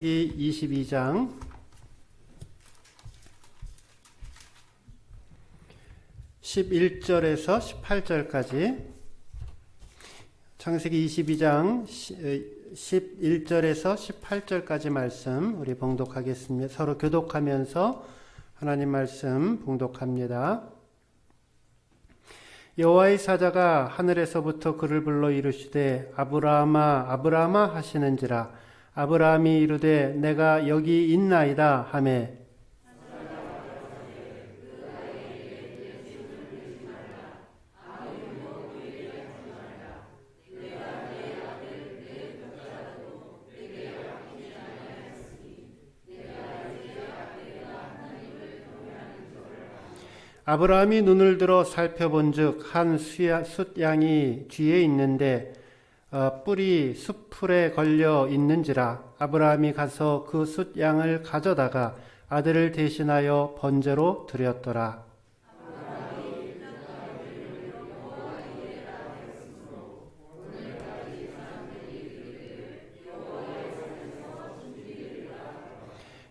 22장 11절에서 18절까지 창세기 22장 11절에서 18절까지 말씀 우리 봉독하겠습니다. 서로 교독하면서 하나님 말씀 봉독합니다. 여호와의 사자가 하늘에서부터 그를 불러 이르시되 아브라함아 아브라함아 하시는지라. 아브라함이 이르되 내가 여기 있나이다 하매 아브라함이 눈을 들어 살펴본즉 한 숫양이 뒤에 있는데 뿔이 숫풀에 걸려 있는지라. 아브라함이 가서 그 숫양을 가져다가 아들을 대신하여 번제로 드렸더라.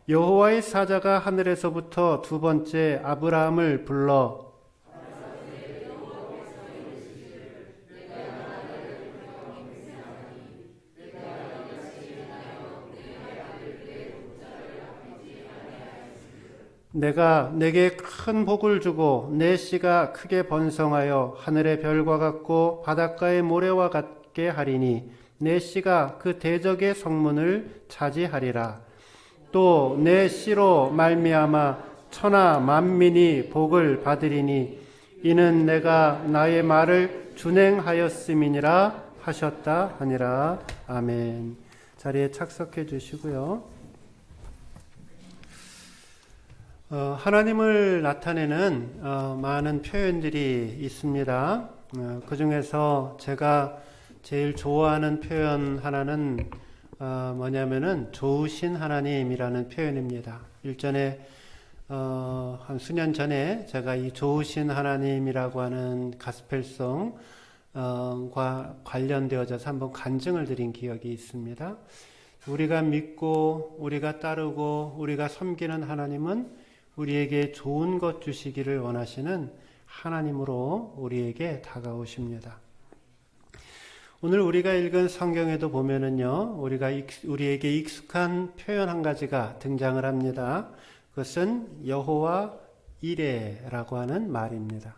여호와의 사자가 하늘에서부터 두 번째 아브라함을 불러 내가 내게 큰 복을 주고 내 씨가 크게 번성하여 하늘의 별과 같고 바닷가의 모래와 같게 하리니 내 씨가 그 대적의 성문을 차지하리라. 또 내 씨로 말미암아 천하 만민이 복을 받으리니 이는 내가 나의 말을 준행하였음이니라 하셨다 하니라. 아멘. 자리에 착석해 주시고요. 하나님을 나타내는 많은 표현들이 있습니다. 그 중에서 제가 제일 좋아하는 표현 하나는 뭐냐면은 좋으신 하나님이라는 표현입니다. 일전에 한 수년 전에 제가 이 좋으신 하나님이라고 하는 가스펠송과 관련되어져서 한번 간증을 드린 기억이 있습니다. 우리가 믿고 우리가 따르고 우리가 섬기는 하나님은 우리에게 좋은 것 주시기를 원하시는 하나님으로 우리에게 다가오십니다. 오늘 우리가 읽은 성경에도 보면은요, 우리에게 익숙한 표현 한 가지가 등장을 합니다. 그것은 여호와 이레라고 하는 말입니다.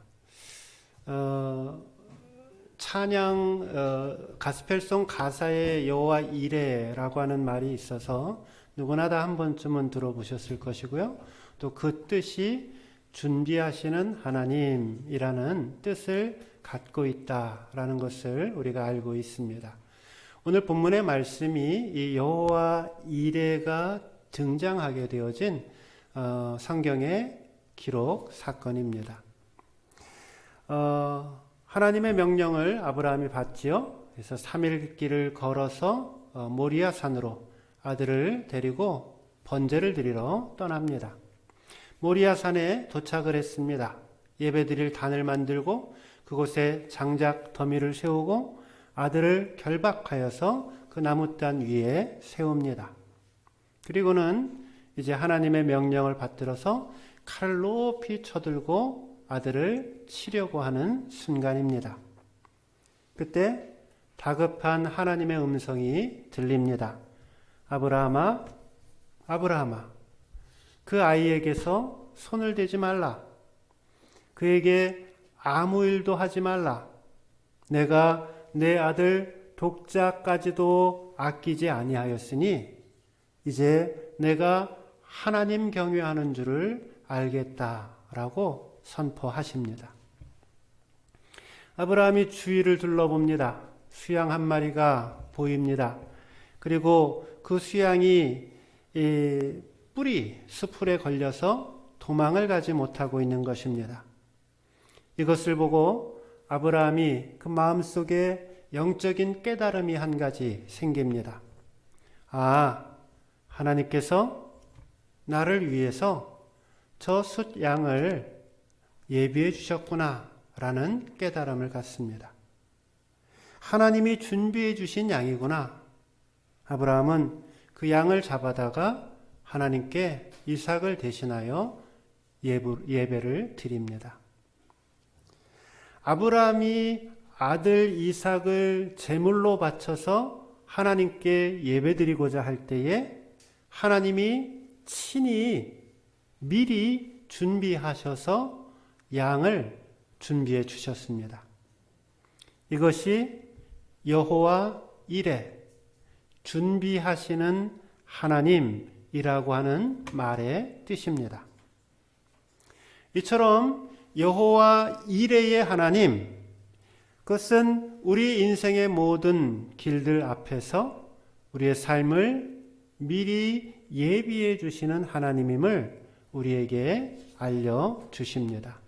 찬양 가스펠송 가사에 여호와 이레라고 하는 말이 있어서 누구나 다 한 번쯤은 들어보셨을 것이고요. 또 그 뜻이 준비하시는 하나님이라는 뜻을 갖고 있다라는 것을 우리가 알고 있습니다. 오늘 본문의 말씀이 이 여호와 이레가 등장하게 되어진 성경의 기록 사건입니다. 하나님의 명령을 아브라함이 받지요. 그래서 3일 길을 걸어서 모리아 산으로 아들을 데리고 번제를 드리러 떠납니다. 모리아 산에 도착을 했습니다. 예배드릴 단을 만들고 그곳에 장작 더미를 세우고 아들을 결박하여서 그 나무단 위에 세웁니다. 그리고는 이제 하나님의 명령을 받들어서 칼을 높이 쳐들고 아들을 치려고 하는 순간입니다. 그때 다급한 하나님의 음성이 들립니다. 아브라함아, 아브라함아. 그 아이에게서 손을 대지 말라. 그에게 아무 일도 하지 말라. 내가 내 아들 독자까지도 아끼지 아니하였으니 이제 내가 하나님 경외하는 줄을 알겠다라고 선포하십니다. 아브라함이 주위를 둘러봅니다. 수양 한 마리가 보입니다. 그리고 그 수양이 뿔이 숲풀에 걸려서 도망을 가지 못하고 있는 것입니다. 이것을 보고 아브라함이 그 마음속에 영적인 깨달음이 한 가지 생깁니다. 아, 하나님께서 나를 위해서 저 숫양을 예비해 주셨구나 라는 깨달음을 갖습니다. 하나님이 준비해 주신 양이구나. 아브라함은 그 양을 잡아다가 하나님께 이삭을 대신하여 예배를 드립니다. 아브라함이 아들 이삭을 제물로 바쳐서 하나님께 예배드리고자 할 때에 하나님이 친히 미리 준비하셔서 양을 준비해 주셨습니다. 이것이 여호와 이레, 준비하시는 하나님이라고 하는 말의 뜻입니다. 이처럼 여호와 이레의 하나님, 그것은 우리 인생의 모든 길들 앞에서 우리의 삶을 미리 예비해 주시는 하나님임을 우리에게 알려주십니다.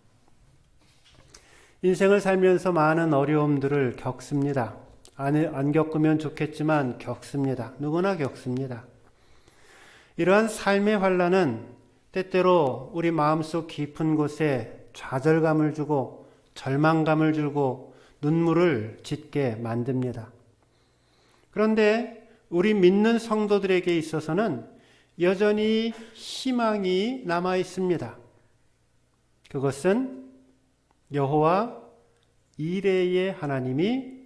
인생을 살면서 많은 어려움들을 겪습니다. 안 겪으면 좋겠지만 겪습니다. 누구나 겪습니다. 이러한 삶의 환난은 때때로 우리 마음속 깊은 곳에 좌절감을 주고 절망감을 주고 눈물을 짓게 만듭니다. 그런데 우리 믿는 성도들에게 있어서는 여전히 희망이 남아 있습니다. 그것은 여호와 이레의 하나님이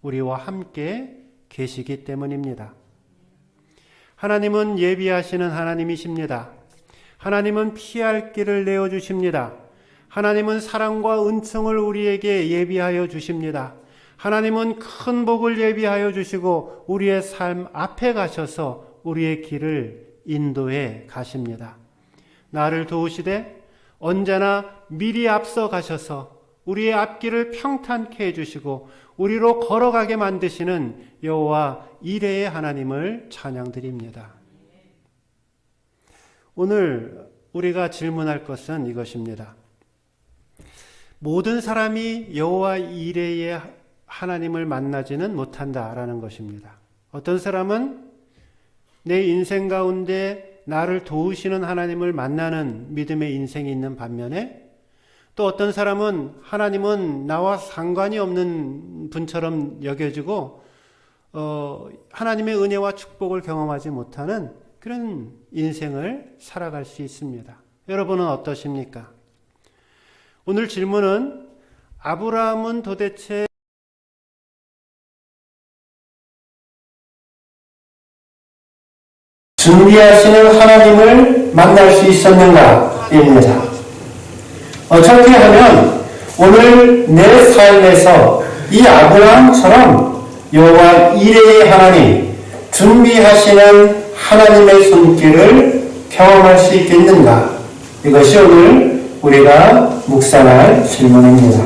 우리와 함께 계시기 때문입니다. 하나님은 예비하시는 하나님이십니다. 하나님은 피할 길을 내어주십니다. 하나님은 사랑과 은총을 우리에게 예비하여 주십니다. 하나님은 큰 복을 예비하여 주시고 우리의 삶 앞에 가셔서 우리의 길을 인도해 가십니다. 나를 도우시되 언제나 미리 앞서 가셔서 우리의 앞길을 평탄케 해주시고 우리로 걸어가게 만드시는 여호와 이레의 하나님을 찬양드립니다. 오늘 우리가 질문할 것은 이것입니다. 모든 사람이 여호와 이레의 하나님을 만나지는 못한다라는 것입니다. 어떤 사람은 내 인생 가운데 나를 도우시는 하나님을 만나는 믿음의 인생이 있는 반면에 또 어떤 사람은 하나님은 나와 상관이 없는 분처럼 여겨지고 하나님의 은혜와 축복을 경험하지 못하는 그런 인생을 살아갈 수 있습니다. 여러분은 어떠십니까? 오늘 질문은 아브라함은 도대체 준비하시는 하나님을 만날 수 있었는가입니다. 어떻게 하면 오늘 내 삶에서 이 아브라함처럼 여호와 이레의 하나님, 준비하시는 하나님의 손길을 경험할 수 있겠는가? 이것이 오늘 우리가 묵상할 질문입니다.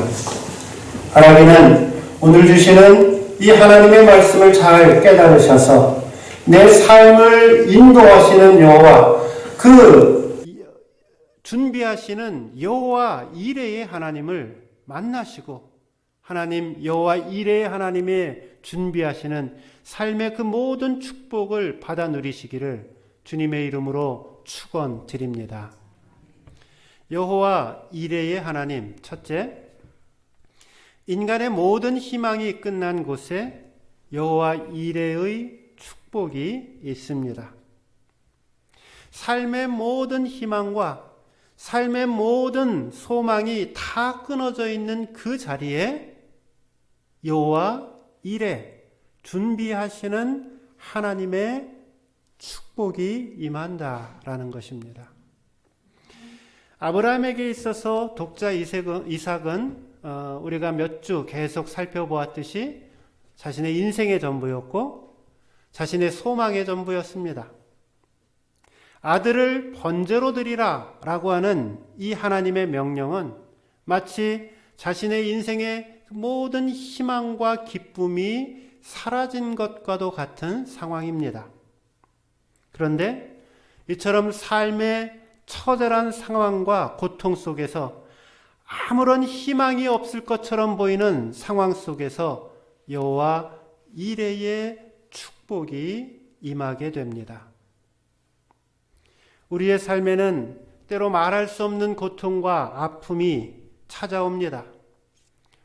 하나님은 오늘 주시는 이 하나님의 말씀을 잘 깨달으셔서 내 삶을 인도하시는 여호와, 그 준비하시는 여호와 이레의 하나님을 만나시고 하나님 여호와 이레의 하나님의 준비하시는 삶의 그 모든 축복을 받아 누리시기를 주님의 이름으로 축원드립니다. 여호와 이레의 하나님, 첫째, 인간의 모든 희망이 끝난 곳에 여호와 이레의 축복이 있습니다. 삶의 모든 희망과 삶의 모든 소망이 다 끊어져 있는 그 자리에 여호와 이레, 준비하시는 하나님의 축복이 임한다라는 것입니다. 아브라함에게 있어서 독자 이삭은 우리가 몇 주 계속 살펴보았듯이 자신의 인생의 전부였고 자신의 소망의 전부였습니다. 아들을 번제로 드리라 라고 하는 이 하나님의 명령은 마치 자신의 인생의 모든 희망과 기쁨이 사라진 것과도 같은 상황입니다. 그런데 이처럼 삶의 처절한 상황과 고통 속에서 아무런 희망이 없을 것처럼 보이는 상황 속에서 여호와 이레의 축복이 임하게 됩니다. 우리의 삶에는 때로 말할 수 없는 고통과 아픔이 찾아옵니다.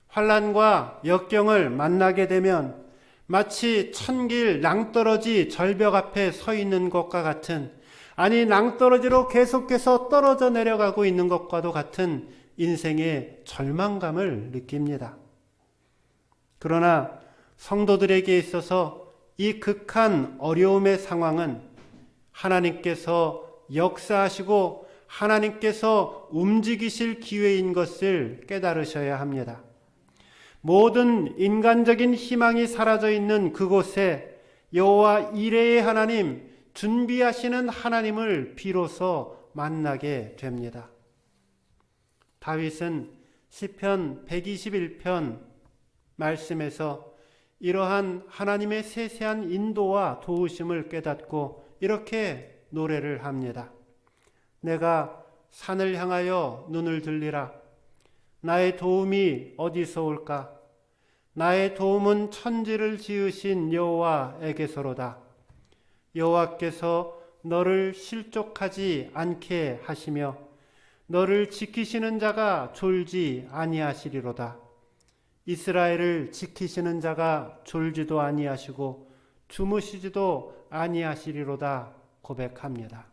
환난과 역경을 만나게 되면 마치 천길 낭떠러지 절벽 앞에 서 있는 것과 같은, 아니 낭떠러지로 계속해서 떨어져 내려가고 있는 것과도 같은 인생의 절망감을 느낍니다. 그러나 성도들에게 있어서 이 극한 어려움의 상황은 하나님께서 역사하시고 하나님께서 움직이실 기회인 것을 깨달으셔야 합니다. 모든 인간적인 희망이 사라져 있는 그곳에 여호와 이레의 하나님, 준비하시는 하나님을 비로소 만나게 됩니다. 다윗은 시편 121편 말씀에서 이러한 하나님의 세세한 인도와 도우심을 깨닫고 이렇게 노래를 합니다. 내가 산을 향하여 눈을 들리라. 나의 도움이 어디서 올까? 나의 도움은 천지를 지으신 여호와에게서로다. 여호와께서 너를 실족하지 않게 하시며 너를 지키시는 자가 졸지 아니하시리로다. 이스라엘을 지키시는 자가 졸지도 아니하시고 주무시지도 아니하시리로다 고백합니다.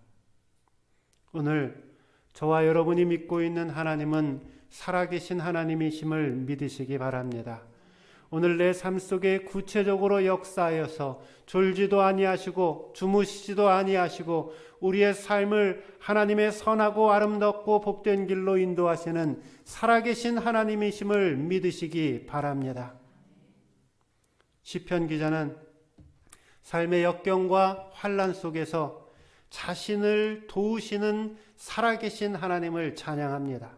오늘 저와 여러분이 믿고 있는 하나님은 살아계신 하나님이심을 믿으시기 바랍니다. 오늘 내 삶 속에 구체적으로 역사하여서 졸지도 아니하시고 주무시지도 아니하시고 우리의 삶을 하나님의 선하고 아름답고 복된 길로 인도하시는 살아계신 하나님이심을 믿으시기 바랍니다. 시편 기자는 삶의 역경과 환난 속에서 자신을 도우시는 살아계신 하나님을 찬양합니다.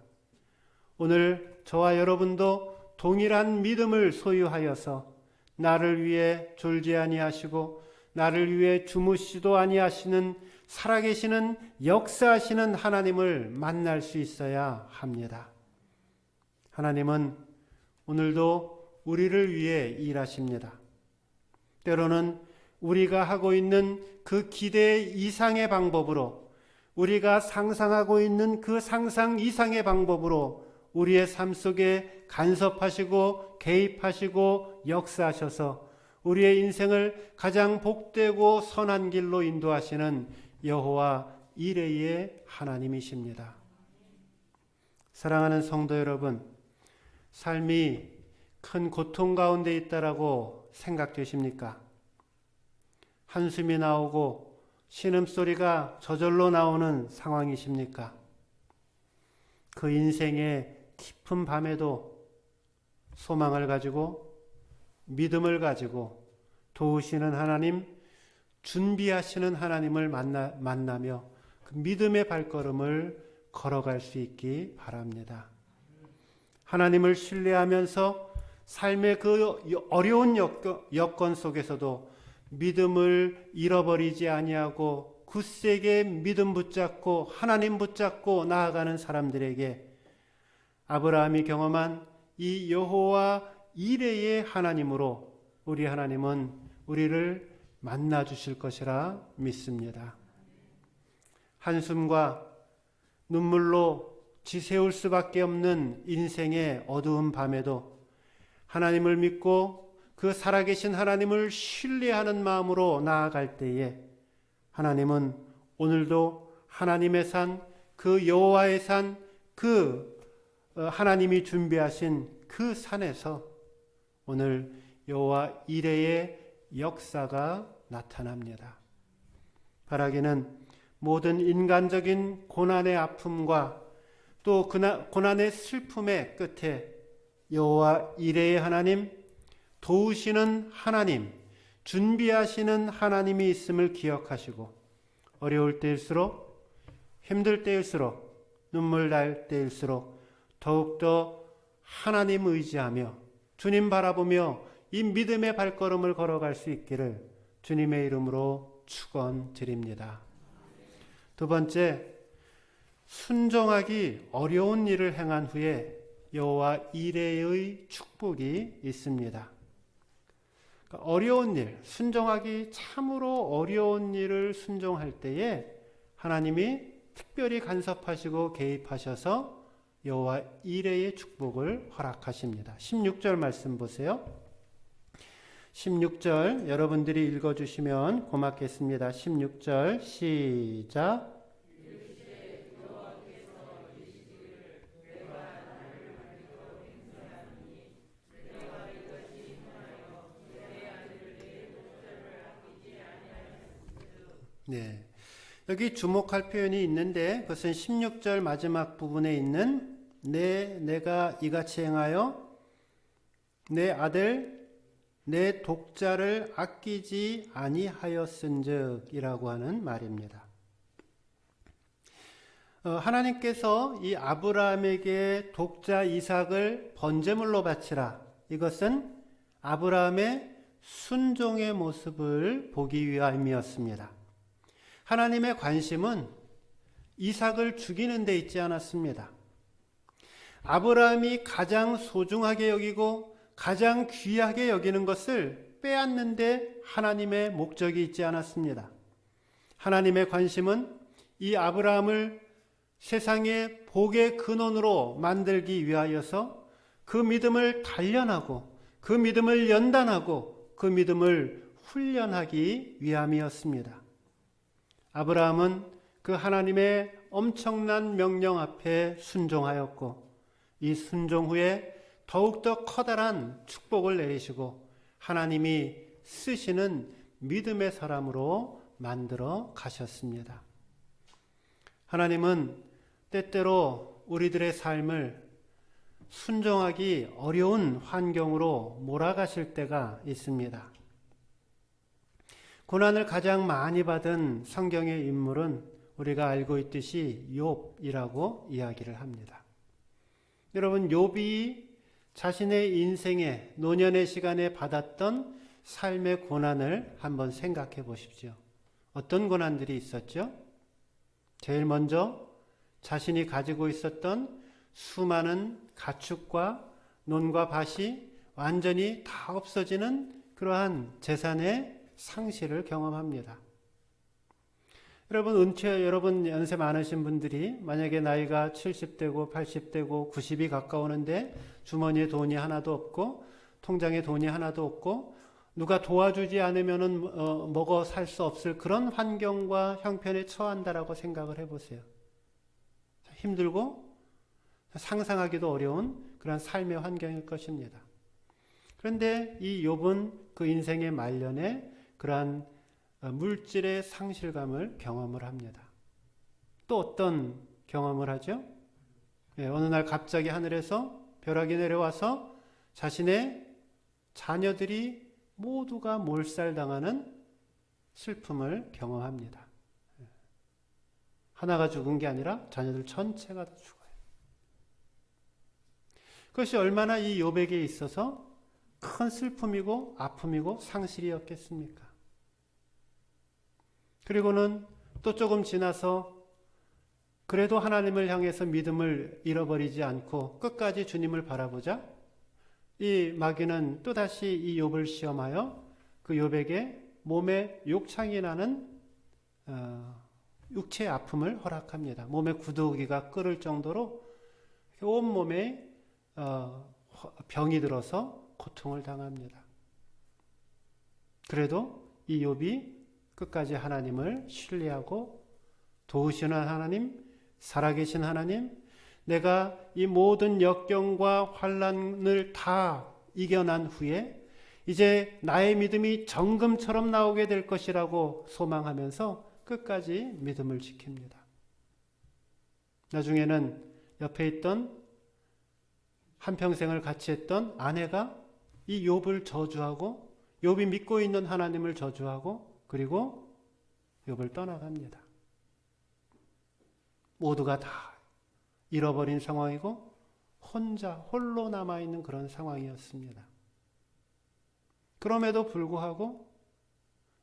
오늘 저와 여러분도 동일한 믿음을 소유하여서 나를 위해 졸지 아니하시고 나를 위해 주무시지도 아니하시는 살아계시는 역사하시는 하나님을 만날 수 있어야 합니다. 하나님은 오늘도 우리를 위해 일하십니다. 때로는 우리가 하고 있는 그 기대 이상의 방법으로, 우리가 상상하고 있는 그 상상 이상의 방법으로 우리의 삶 속에 간섭하시고 개입하시고 역사하셔서 우리의 인생을 가장 복되고 선한 길로 인도하시는 여호와 이레의 하나님이십니다. 사랑하는 성도 여러분, 삶이 큰 고통 가운데 있다라고 생각되십니까? 한숨이 나오고 신음소리가 저절로 나오는 상황이십니까? 그 인생의 깊은 밤에도 소망을 가지고 믿음을 가지고 도우시는 하나님, 준비하시는 하나님을 만나며 그 믿음의 발걸음을 걸어갈 수 있기 바랍니다. 하나님을 신뢰하면서 삶의 그 어려운 여건 속에서도 믿음을 잃어버리지 아니하고 굳세게 믿음 붙잡고 하나님 붙잡고 나아가는 사람들에게 아브라함이 경험한 이 여호와 이레의 하나님으로 우리 하나님은 우리를 만나 주실 것이라 믿습니다. 한숨과 눈물로 지새울 수밖에 없는 인생의 어두운 밤에도 하나님을 믿고 그 살아계신 하나님을 신뢰하는 마음으로 나아갈 때에 하나님은 오늘도 하나님의 산, 그 여호와의 산, 그 하나님이 준비하신 그 산에서 오늘 여호와 이레의 역사가 나타납니다. 바라기는 모든 인간적인 고난의 아픔과 또 고난의 슬픔의 끝에 여호와 이레의 하나님, 도우시는 하나님, 준비하시는 하나님이 있음을 기억하시고 어려울 때일수록, 힘들 때일수록, 눈물 날 때일수록 더욱더 하나님 의지하며 주님 바라보며 이 믿음의 발걸음을 걸어갈 수 있기를 주님의 이름으로 축원드립니다. 두 번째, 순종하기 어려운 일을 행한 후에 여호와 이레의 축복이 있습니다. 어려운 일, 순종하기 참으로 어려운 일을 순종할 때에 하나님이 특별히 간섭하시고 개입하셔서 여호와 이레의 축복을 허락하십니다. 16절 말씀 보세요. 16절 여러분들이 읽어주시면 고맙겠습니다. 16절 시작. 네, 여기 주목할 표현이 있는데 그것은 16절 마지막 부분에 있는 내가 이같이 행하여 내 아들 내 독자를 아끼지 아니하였은즉 이라고 하는 말입니다. 하나님께서 이 아브라함에게 독자 이삭을 번제물로 바치라. 이것은 아브라함의 순종의 모습을 보기 위함이었습니다. 하나님의 관심은 이삭을 죽이는 데 있지 않았습니다. 아브라함이 가장 소중하게 여기고 가장 귀하게 여기는 것을 빼앗는 데 하나님의 목적이 있지 않았습니다. 하나님의 관심은 이 아브라함을 세상의 복의 근원으로 만들기 위하여서 그 믿음을 단련하고 그 믿음을 연단하고 그 믿음을 훈련하기 위함이었습니다. 아브라함은 그 하나님의 엄청난 명령 앞에 순종하였고 이 순종 후에 더욱더 커다란 축복을 내리시고 하나님이 쓰시는 믿음의 사람으로 만들어 가셨습니다. 하나님은 때때로 우리들의 삶을 순종하기 어려운 환경으로 몰아가실 때가 있습니다. 고난을 가장 많이 받은 성경의 인물은 우리가 알고 있듯이 욥이라고 이야기를 합니다. 여러분, 욥이 자신의 인생의 노년의 시간에 받았던 삶의 고난을 한번 생각해 보십시오. 어떤 고난들이 있었죠? 제일 먼저 자신이 가지고 있었던 수많은 가축과 논과 밭이 완전히 다 없어지는 그러한 재산의 상실을 경험합니다. 여러분 연세 많으신 분들이 만약에 나이가 70대고 80대고 90이 가까우는데 주머니에 돈이 하나도 없고 통장에 돈이 하나도 없고 누가 도와주지 않으면은 먹어 살 수 없을 그런 환경과 형편에 처한다라고 생각을 해보세요. 힘들고 상상하기도 어려운 그런 삶의 환경일 것입니다. 그런데 이 욥은 그 인생의 말년에 그러한 물질의 상실감을 경험을 합니다. 또 어떤 경험을 하죠? 어느 날 갑자기 하늘에서 벼락이 내려와서 자신의 자녀들이 모두가 몰살당하는 슬픔을 경험합니다. 하나가 죽은 게 아니라 자녀들 전체가 다 죽어요. 그것이 얼마나 이 욥에게 있어서 큰 슬픔이고 아픔이고 상실이었겠습니까? 그리고는 또 조금 지나서 그래도 하나님을 향해서 믿음을 잃어버리지 않고 끝까지 주님을 바라보자 이 마귀는 또다시 이 욥을 시험하여 그 욥에게 몸에 욕창이 나는 육체의 아픔을 허락합니다. 몸에 구더기가 끓을 정도로 온몸에 병이 들어서 고통을 당합니다. 그래도 이 욥이 끝까지 하나님을 신뢰하고 도우시는 하나님, 살아계신 하나님, 내가 이 모든 역경과 환난을 다 이겨난 후에 이제 나의 믿음이 정금처럼 나오게 될 것이라고 소망하면서 끝까지 믿음을 지킵니다. 나중에는 옆에 있던 한평생을 같이 했던 아내가 이 욥을 저주하고 욥이 믿고 있는 하나님을 저주하고 그리고 욥을 떠나갑니다. 모두가 다 잃어버린 상황이고 홀로 남아있는 그런 상황이었습니다. 그럼에도 불구하고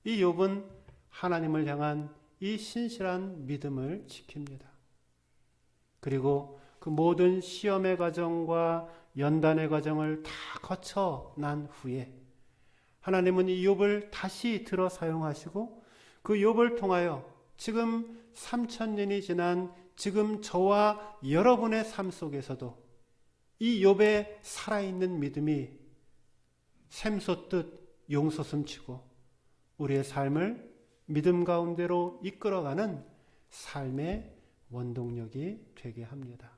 이 욥은 하나님을 향한 이 신실한 믿음을 지킵니다. 그리고 그 모든 시험의 과정과 연단의 과정을 다 거쳐 난 후에 하나님은 이 욥을 다시 들어 사용하시고 그 욥을 통하여 지금 3000년이 지난 지금 저와 여러분의 삶 속에서도 이 욥의 살아있는 믿음이 샘솟듯 용서숨치고 우리의 삶을 믿음 가운데로 이끌어가는 삶의 원동력이 되게 합니다.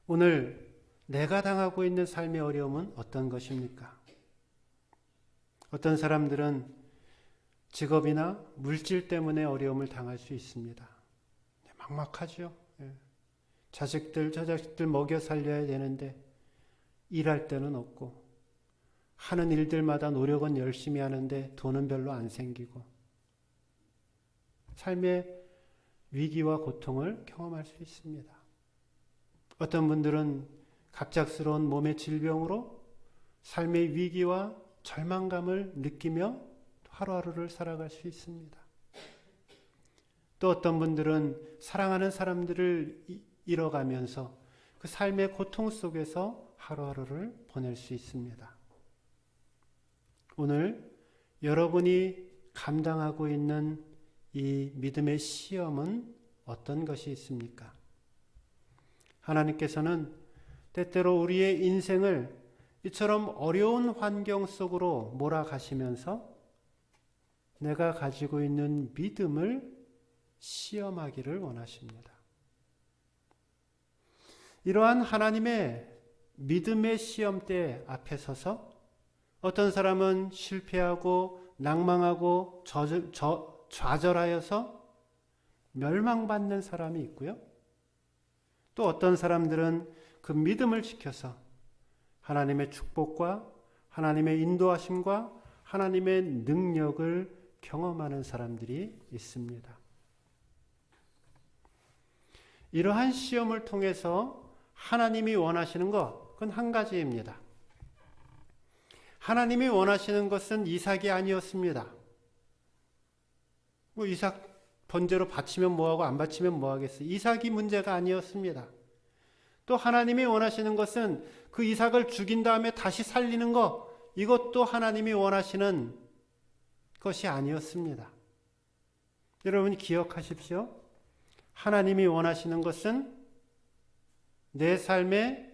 오늘 내가 당하고 있는 삶의 어려움은 어떤 것입니까? 어떤 사람들은 직업이나 물질 때문에 어려움을 당할 수 있습니다. 막막하죠. 자식들, 저 자식들 먹여 살려야 되는데 일할 때는 없고 하는 일들마다 노력은 열심히 하는데 돈은 별로 안 생기고 삶의 위기와 고통을 경험할 수 있습니다. 어떤 분들은 갑작스러운 몸의 질병으로 삶의 위기와 절망감을 느끼며 하루하루를 살아갈 수 있습니다. 또 어떤 분들은 사랑하는 사람들을 잃어가면서 그 삶의 고통 속에서 하루하루를 보낼 수 있습니다. 오늘 여러분이 감당하고 있는 이 믿음의 시험은 어떤 것이 있습니까? 하나님께서는 때때로 우리의 인생을 이처럼 어려운 환경 속으로 몰아가시면서 내가 가지고 있는 믿음을 시험하기를 원하십니다. 이러한 하나님의 믿음의 시험대 앞에 서서 어떤 사람은 실패하고 낭망하고 좌절하여서 멸망받는 사람이 있고요. 또 어떤 사람들은 그 믿음을 지켜서 하나님의 축복과 하나님의 인도하심과 하나님의 능력을 경험하는 사람들이 있습니다. 이러한 시험을 통해서 하나님이 원하시는 것, 그건 한 가지입니다. 하나님이 원하시는 것은 이삭이 아니었습니다. 이삭 번제로 바치면 뭐하고 안 바치면 뭐하겠어요. 이삭이 문제가 아니었습니다. 또 하나님이 원하시는 것은 그 이삭을 죽인 다음에 다시 살리는 것, 이것도 하나님이 원하시는 것이 아니었습니다. 여러분 기억하십시오. 하나님이 원하시는 것은 내 삶의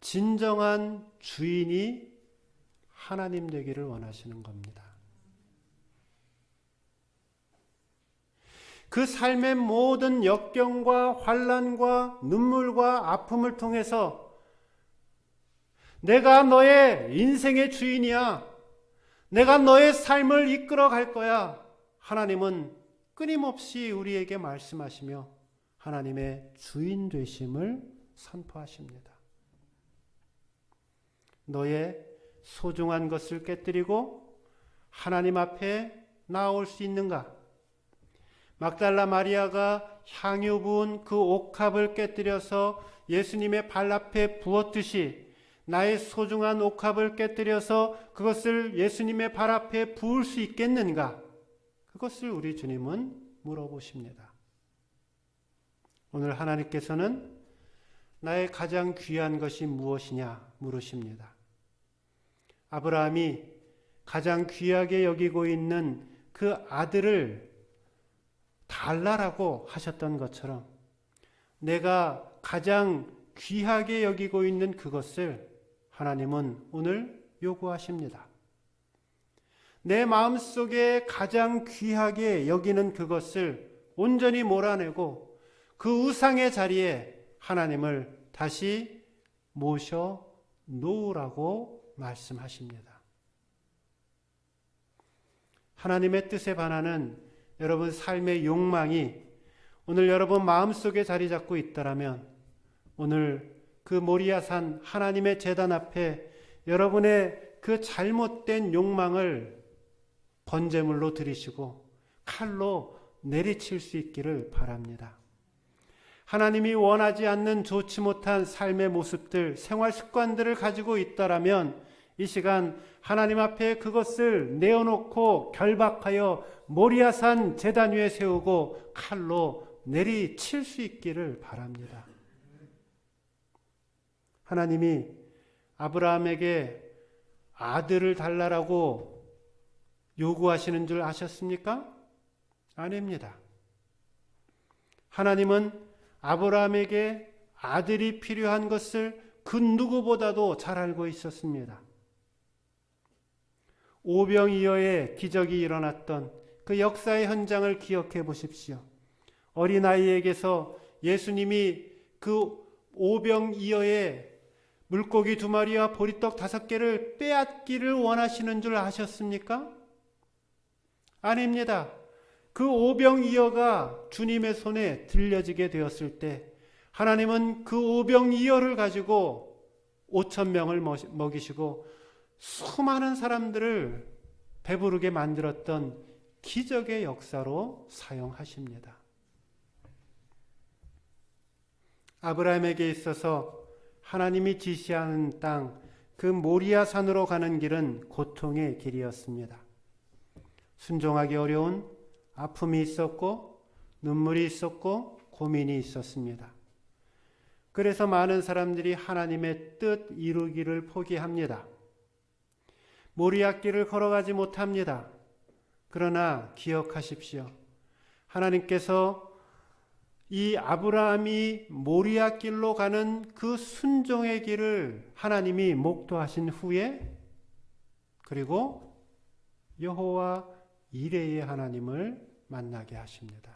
진정한 주인이 하나님 되기를 원하시는 겁니다. 그 삶의 모든 역경과 환난과 눈물과 아픔을 통해서 내가 너의 인생의 주인이야. 내가 너의 삶을 이끌어 갈 거야. 하나님은 끊임없이 우리에게 말씀하시며 하나님의 주인 되심을 선포하십니다. 너의 소중한 것을 깨뜨리고 하나님 앞에 나올 수 있는가? 막달라 마리아가 향유 부은 그 옥합을 깨뜨려서 예수님의 발 앞에 부었듯이 나의 소중한 옥합을 깨뜨려서 그것을 예수님의 발 앞에 부을 수 있겠는가? 그것을 우리 주님은 물어보십니다. 오늘 하나님께서는 나의 가장 귀한 것이 무엇이냐 물으십니다. 아브라함이 가장 귀하게 여기고 있는 그 아들을 달라라고 하셨던 것처럼 내가 가장 귀하게 여기고 있는 그것을 하나님은 오늘 요구하십니다. 내 마음속에 가장 귀하게 여기는 그것을 온전히 몰아내고 그 우상의 자리에 하나님을 다시 모셔 놓으라고 말씀하십니다. 하나님의 뜻에 반하는 여러분 삶의 욕망이 오늘 여러분 마음속에 자리 잡고 있다라면 오늘 그 모리아산 하나님의 제단 앞에 여러분의 그 잘못된 욕망을 번제물로 드리시고 칼로 내리칠 수 있기를 바랍니다. 하나님이 원하지 않는 좋지 못한 삶의 모습들, 생활 습관들을 가지고 있다라면 이 시간 하나님 앞에 그것을 내어놓고 결박하여 모리아산 제단 위에 세우고 칼로 내리칠 수 있기를 바랍니다. 하나님이 아브라함에게 아들을 달라고 요구하시는 줄 아셨습니까? 아닙니다. 하나님은 아브라함에게 아들이 필요한 것을 그 누구보다도 잘 알고 있었습니다. 오병이어의 기적이 일어났던 그 역사의 현장을 기억해 보십시오. 어린아이에게서 예수님이 그 오병이어의 물고기 2마리와 보리떡 5개를 빼앗기를 원하시는 줄 아셨습니까? 아닙니다. 그 오병이어가 주님의 손에 들려지게 되었을 때 하나님은 그 오병이어를 가지고 5,000명을 먹이시고 수많은 사람들을 배부르게 만들었던 기적의 역사로 사용하십니다. 아브라함에게 있어서 하나님이 지시하는 땅, 그 모리아 산으로 가는 길은 고통의 길이었습니다. 순종하기 어려운 아픔이 있었고 눈물이 있었고 고민이 있었습니다. 그래서 많은 사람들이 하나님의 뜻 이루기를 포기합니다. 모리아 길을 걸어가지 못합니다. 그러나 기억하십시오. 하나님께서 이 아브라함이 모리아 길로 가는 그 순종의 길을 하나님이 목도하신 후에 그리고 여호와 이레의 하나님을 만나게 하십니다.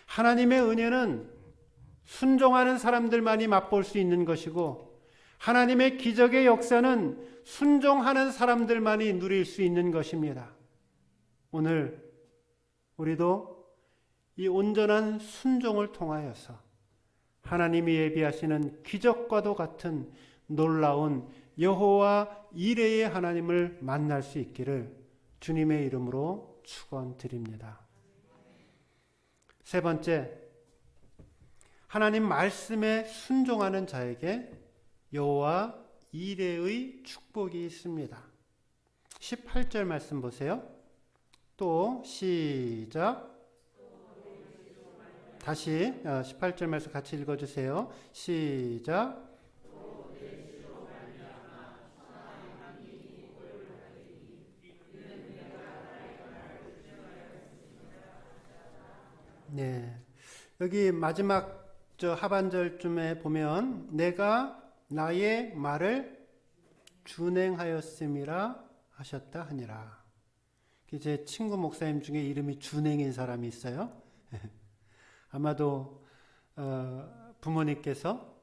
하나님의 은혜는 순종하는 사람들만이 맛볼 수 있는 것이고 하나님의 기적의 역사는 순종하는 사람들만이 누릴 수 있는 것입니다. 오늘 우리도 이 온전한 순종을 통하여서 하나님이 예비하시는 기적과도 같은 놀라운 여호와 이레의 하나님을 만날 수 있기를 주님의 이름으로 축원드립니다. 세 번째, 하나님 말씀에 순종하는 자에게 여호와 이레의 축복이 있습니다. 18절 말씀 보세요. 또 시작. 다시 18절 말씀 같이 읽어주세요. 시작. 네, 여기 마지막 하반절쯤에 보면 내가 나의 말을 준행하였음이라 하셨다 하니라. 제 친구 목사님 중에 이름이 준행인 사람이 있어요. 아마도 부모님께서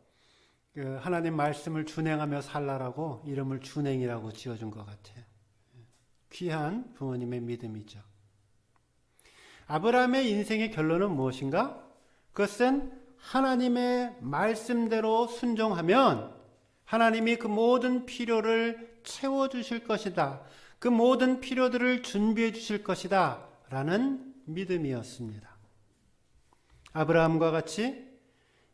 하나님 말씀을 준행하며 살라라고 이름을 준행이라고 지어준 것 같아요. 귀한 부모님의 믿음이죠. 아브라함의 인생의 결론은 무엇인가? 그것은 하나님의 말씀대로 순종하면 하나님이 그 모든 필요를 채워주실 것이다. 그 모든 필요들을 준비해 주실 것이다. 라는 믿음이었습니다. 아브라함과 같이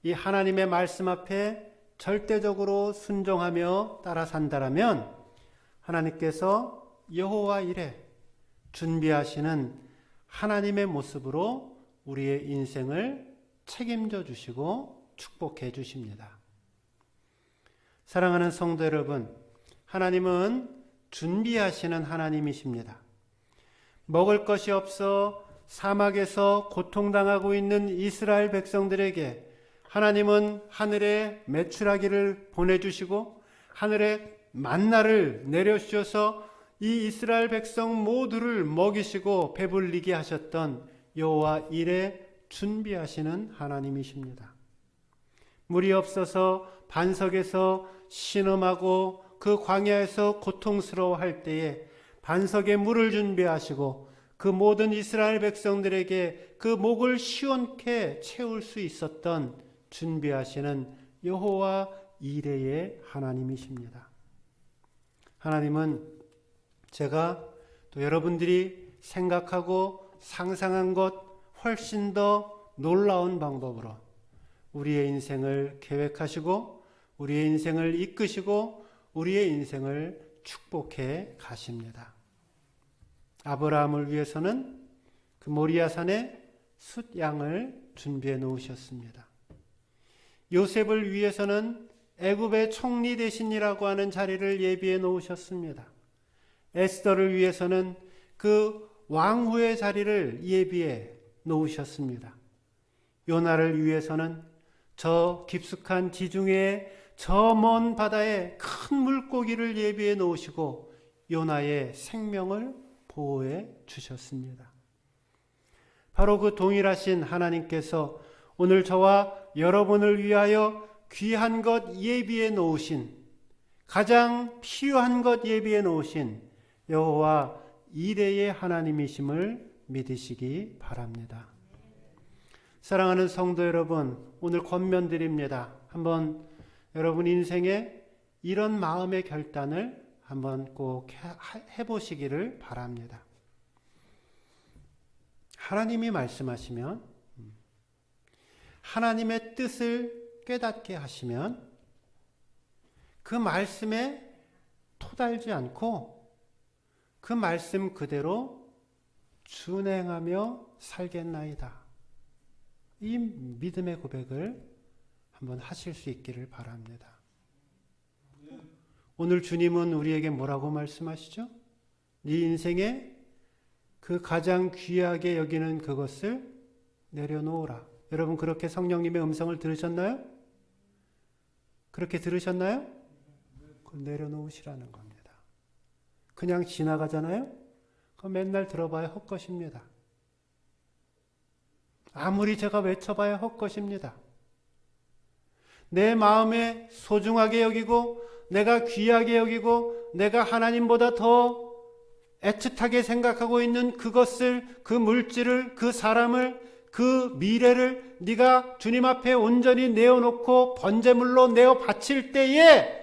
이 하나님의 말씀 앞에 절대적으로 순종하며 따라 산다라면 하나님께서 여호와 이레 준비하시는 하나님의 모습으로 우리의 인생을 책임져 주시고 축복해 주십니다. 사랑하는 성도 여러분, 하나님은 준비하시는 하나님이십니다. 먹을 것이 없어 사막에서 고통당하고 있는 이스라엘 백성들에게 하나님은 하늘에 메추라기를 보내주시고 하늘에 만나를 내려주셔서 이 이스라엘 백성 모두를 먹이시고 배불리게 하셨던 여호와 이레 준비하시는 하나님이십니다. 물이 없어서 반석에서 신음하고 그 광야에서 고통스러워할 때에 반석에 물을 준비하시고 그 모든 이스라엘 백성들에게 그 목을 시원케 채울 수 있었던 준비하시는 여호와 이레의 하나님이십니다. 하나님은 제가 또 여러분들이 생각하고 상상한 것 훨씬 더 놀라운 방법으로 우리의 인생을 계획하시고 우리의 인생을 이끄시고 우리의 인생을 축복해 가십니다. 아브라함을 위해서는 그 모리아산에 숫양을 준비해 놓으셨습니다. 요셉을 위해서는 애굽의 총리 대신이라고 하는 자리를 예비해 놓으셨습니다. 에스더를 위해서는 그 왕후의 자리를 예비해 놓으셨습니다. 요나를 위해서는 저 깊숙한 지중해 저 먼 바다에 큰 물고기를 예비해 놓으시고 요나의 생명을 보호해 주셨습니다. 바로 그 동일하신 하나님께서 오늘 저와 여러분을 위하여 귀한 것 예비해 놓으신, 가장 필요한 것 예비해 놓으신 여호와 이레의 하나님이심을 믿으시기 바랍니다. 사랑하는 성도 여러분, 오늘 권면드립니다. 한번 여러분 인생에 이런 마음의 결단을 한번 꼭 해보시기를 바랍니다. 하나님이 말씀하시면, 하나님의 뜻을 깨닫게 하시면 그 말씀에 토달지 않고 그 말씀 그대로 준행하며 살겠나이다. 이 믿음의 고백을 한번 하실 수 있기를 바랍니다. 오늘 주님은 우리에게 뭐라고 말씀하시죠? 네 인생에 그 가장 귀하게 여기는 그것을 내려놓으라. 여러분 그렇게 성령님의 음성을 들으셨나요? 그렇게 들으셨나요? 그걸 내려놓으시라는 겁니다. 그냥 지나가잖아요? 그거 맨날 들어봐야 헛것입니다. 아무리 제가 외쳐봐야 헛것입니다. 내 마음에 소중하게 여기고 내가 귀하게 여기고 내가 하나님보다 더 애틋하게 생각하고 있는 그것을, 그 물질을, 그 사람을, 그 미래를 네가 주님 앞에 온전히 내어놓고 번제물로 내어 바칠 때에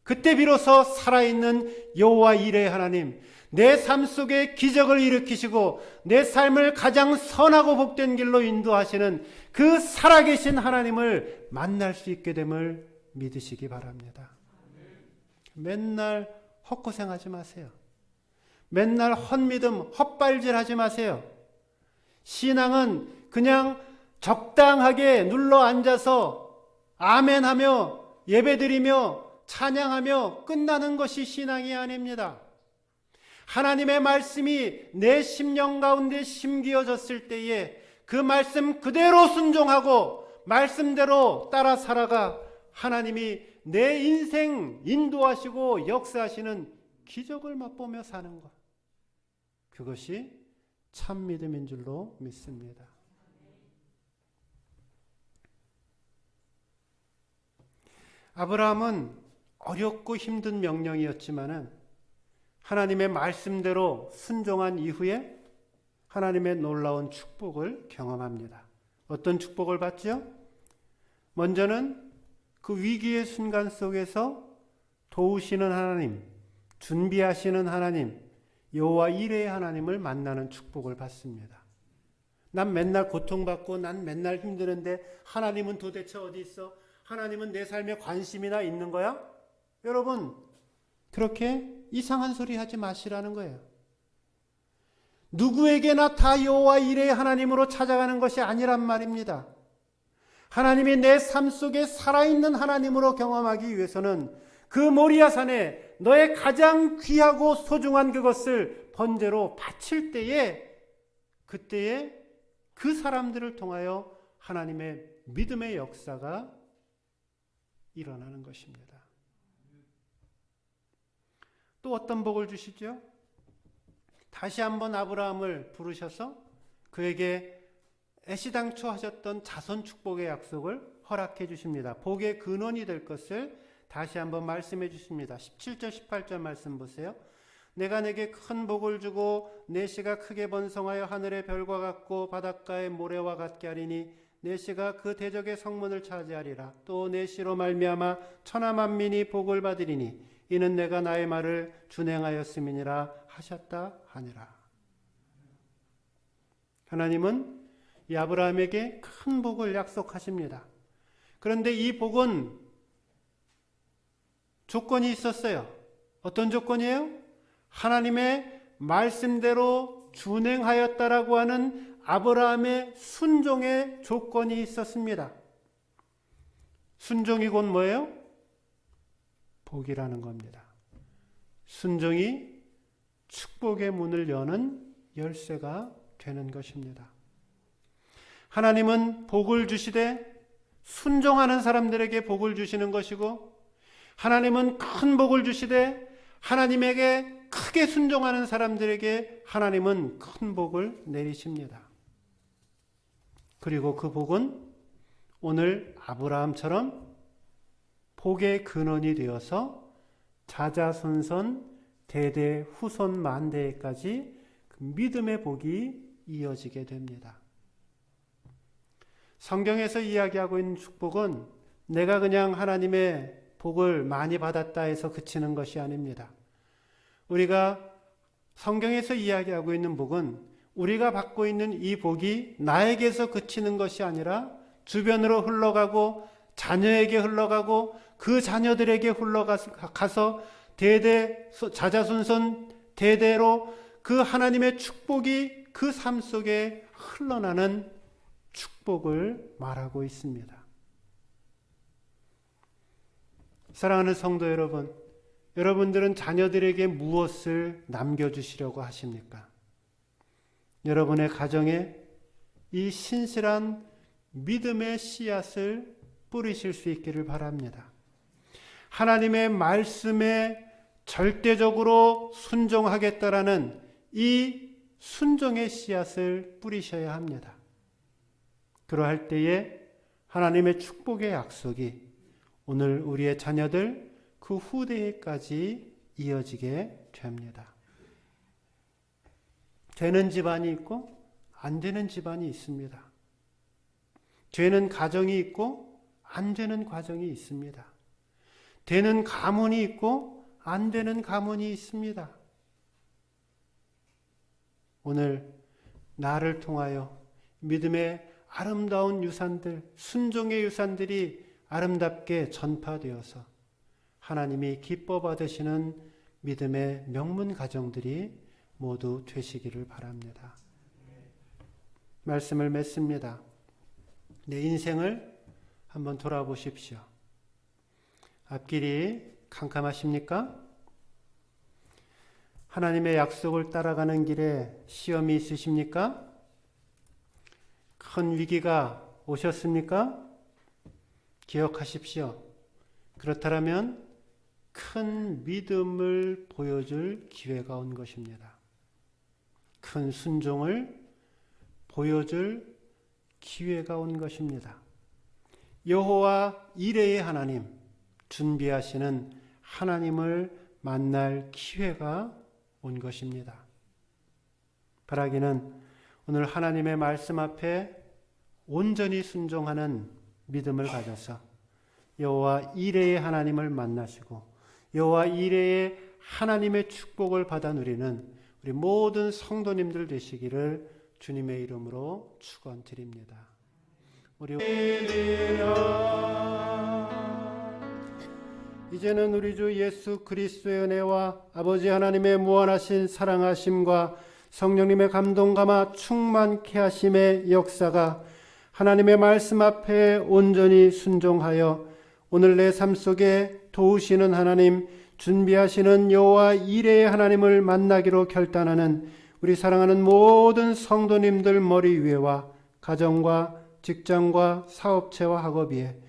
그때 비로소 살아있는 여호와 이레의 하나님, 내 삶 속에 기적을 일으키시고 내 삶을 가장 선하고 복된 길로 인도하시는 그 살아계신 하나님을 만날 수 있게 됨을 믿으시기 바랍니다. 맨날 헛고생하지 마세요. 맨날 헛믿음, 헛발질하지 마세요. 신앙은 그냥 적당하게 눌러 앉아서 아멘하며 예배드리며 찬양하며 끝나는 것이 신앙이 아닙니다. 하나님의 말씀이 내 심령 가운데 심기어졌을 때에 그 말씀 그대로 순종하고 말씀대로 따라 살아가 하나님이 내 인생 인도하시고 역사하시는 기적을 맛보며 사는 것, 그것이 참 믿음인 줄로 믿습니다. 아브라함은 어렵고 힘든 명령이었지만은 하나님의 말씀대로 순종한 이후에 하나님의 놀라운 축복을 경험합니다. 어떤 축복을 받죠? 먼저는 그 위기의 순간 속에서 도우시는 하나님, 준비하시는 하나님, 여호와 이레의 하나님을 만나는 축복을 받습니다. 난 맨날 고통받고 난 맨날 힘드는데 하나님은 도대체 어디 있어? 하나님은 내 삶에 관심이나 있는 거야? 여러분, 그렇게 이상한 소리 하지 마시라는 거예요. 누구에게나 다 여호와 이레의 하나님으로 찾아가는 것이 아니란 말입니다. 하나님이 내 삶 속에 살아있는 하나님으로 경험하기 위해서는 그 모리아산에 너의 가장 귀하고 소중한 그것을 번제로 바칠 때에, 그때에 그 사람들을 통하여 하나님의 믿음의 역사가 일어나는 것입니다. 또 어떤 복을 주시죠? 다시 한번 아브라함을 부르셔서 그에게 애시당초 하셨던 자손 축복의 약속을 허락해 주십니다. 복의 근원이 될 것을 다시 한번 말씀해 주십니다. 17절 18절 말씀 보세요. 내가 내게 큰 복을 주고 내 씨가 크게 번성하여 하늘의 별과 같고 바닷가의 모래와 같게 하리니 내 씨가 그 대적의 성문을 차지하리라. 또 내 씨로 말미암아 천하 만민이 복을 받으리니 이는 내가 나의 말을 준행하였음이니라 하셨다 하니라. 하나님은 이 아브라함에게 큰 복을 약속하십니다. 그런데 이 복은 조건이 있었어요. 어떤 조건이에요? 하나님의 말씀대로 준행하였다라고 하는 아브라함의 순종의 조건이 있었습니다. 순종이 곧 뭐예요? 복이라는 겁니다. 순종이 축복의 문을 여는 열쇠가 되는 것입니다. 하나님은 복을 주시되 순종하는 사람들에게 복을 주시는 것이고, 하나님은 큰 복을 주시되 하나님에게 크게 순종하는 사람들에게 하나님은 큰 복을 내리십니다. 그리고 그 복은 오늘 아브라함처럼 복의 근원이 되어서 자자손손 대대 후손 만대까지 그 믿음의 복이 이어지게 됩니다. 성경에서 이야기하고 있는 축복은 내가 그냥 하나님의 복을 많이 받았다 해서 그치는 것이 아닙니다. 우리가 성경에서 이야기하고 있는 복은 우리가 받고 있는 이 복이 나에게서 그치는 것이 아니라 주변으로 흘러가고 자녀에게 흘러가고 그 자녀들에게 흘러가서 대대 자자손손 대대로 그 하나님의 축복이 그 삶 속에 흘러나는 축복을 말하고 있습니다. 사랑하는 성도 여러분, 여러분들은 자녀들에게 무엇을 남겨주시려고 하십니까? 여러분의 가정에 이 신실한 믿음의 씨앗을 뿌리실 수 있기를 바랍니다. 하나님의 말씀에 절대적으로 순종하겠다라는 이 순종의 씨앗을 뿌리셔야 합니다. 그러할 때에 하나님의 축복의 약속이 오늘 우리의 자녀들 그 후대에까지 이어지게 됩니다. 되는 집안이 있고 안 되는 집안이 있습니다. 되는 가정이 있고 안 되는 가정이 있습니다. 되는 가문이 있고 안 되는 가문이 있습니다. 오늘 나를 통하여 믿음의 아름다운 유산들, 순종의 유산들이 아름답게 전파되어서 하나님이 기뻐 받으시는 믿음의 명문 가정들이 모두 되시기를 바랍니다. 말씀을 맺습니다. 내 인생을 한번 돌아보십시오. 앞길이 캄캄하십니까? 하나님의 약속을 따라가는 길에 시험이 있으십니까? 큰 위기가 오셨습니까? 기억하십시오. 그렇다면 큰 믿음을 보여줄 기회가 온 것입니다. 큰 순종을 보여줄 기회가 온 것입니다. 여호와 이레의 하나님, 준비하시는 하나님을 만날 기회가 온 것입니다. 바라기는 오늘 하나님의 말씀 앞에 온전히 순종하는 믿음을 가져서 여호와 이레의 하나님을 만나시고 여호와 이레의 하나님의 축복을 받아 누리는 우리 모든 성도님들 되시기를 주님의 이름으로 축원드립니다. 이제는 우리 주 예수 그리스도의 은혜와 아버지 하나님의 무한하신 사랑하심과 성령님의 감동 감화 충만케 하심의 역사가 하나님의 말씀 앞에 온전히 순종하여 오늘 내 삶 속에 도우시는 하나님, 준비하시는 여호와 이레의 하나님을 만나기로 결단하는 우리 사랑하는 모든 성도님들 머리 위에와 가정과 직장과 사업체와 학업위에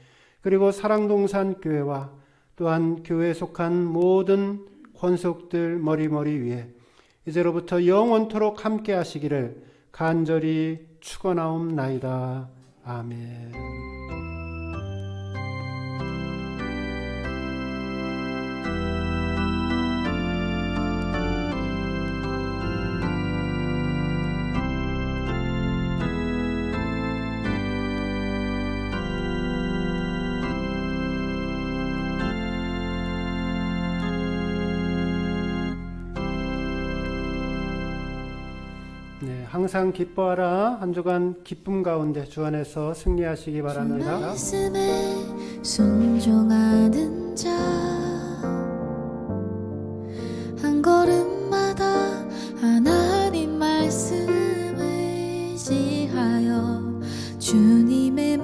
그리고 사랑동산 교회와 또한 교회에 속한 모든 권속들 머리 위에 이제로부터 영원토록 함께 하시기를 간절히 축원하옵나이다. 아멘. 항상 기뻐하라. 한 주간 기쁨 가운데 주 안에서 승리하시기 바랍니다. 말씀에 순종하는 자